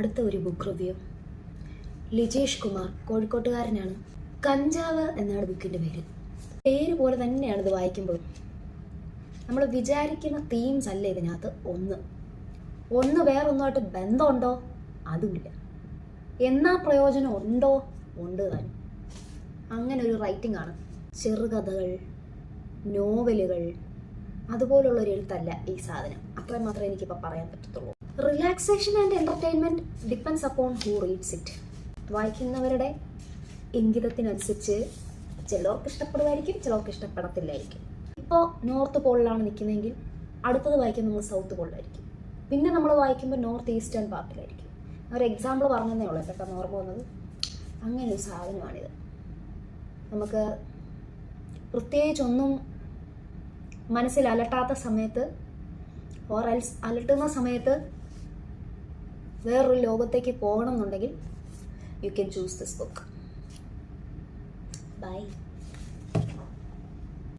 അടുത്ത ഒരു book review. Lijesh Kumar, കോഴിക്കോട്ടുകാരനാണ്. കഞ്ചാവ് എന്നാണ് ബുക്കിൻ്റെ പേര് പോലെ തന്നെയാണ് ഇത് വായിക്കുമ്പോൾ. നമ്മൾ വിചാരിക്കുന്ന തീംസ് അല്ല ഇതിനകത്ത്. ഒന്ന് വേറൊന്നുമായിട്ട് ബന്ധമുണ്ടോ? അതുമില്ല. എന്നാ പ്രയോജനം ഉണ്ടോ? ഉണ്ട് താനും. അങ്ങനെ ഒരു റൈറ്റിംഗ് ആണ്. ചെറുകഥകൾ, നോവലുകൾ, അതുപോലുള്ളൊരു എഴുത്തല്ല ഈ സാധനം. അത്രയും മാത്രമേ എനിക്കിപ്പോൾ പറയാൻ പറ്റത്തുള്ളൂ. Relaxation and entertainment depends upon who reads it. വായിക്കുന്നവരുടെ ഇംഗിതത്തിനനുസരിച്ച് ചിലർക്ക് ഇഷ്ടപ്പെടുമായിരിക്കും, ചിലർക്ക് ഇഷ്ടപ്പെടത്തില്ലായിരിക്കും. ഇപ്പോൾ നോർത്ത് പോളിലാണ് നിൽക്കുന്നതെങ്കിൽ അടുത്തത് വായിക്കുന്നത് നമ്മൾ സൗത്ത് പോളിലായിരിക്കും. പിന്നെ നമ്മൾ വായിക്കുമ്പോൾ നോർത്ത് ഈസ്റ്റേൺ പാർട്ടിലായിരിക്കും. ഒരു എക്സാമ്പിൾ പറഞ്ഞതേ ഉള്ളൂ, പെട്ടെന്ന് ഓർമ്മ വന്നത്. അങ്ങനെ ഒരു സാധനമാണിത്. നമുക്ക് പ്രത്യേകിച്ചൊന്നും മനസ്സിൽ അലട്ടാത്ത സമയത്ത്, ഓർ എൽസ് അലട്ടുന്ന സമയത്ത് വേറൊരു ലോകത്തേക്ക് പോകണം എന്നുണ്ടെങ്കിൽ you can choose this book. By.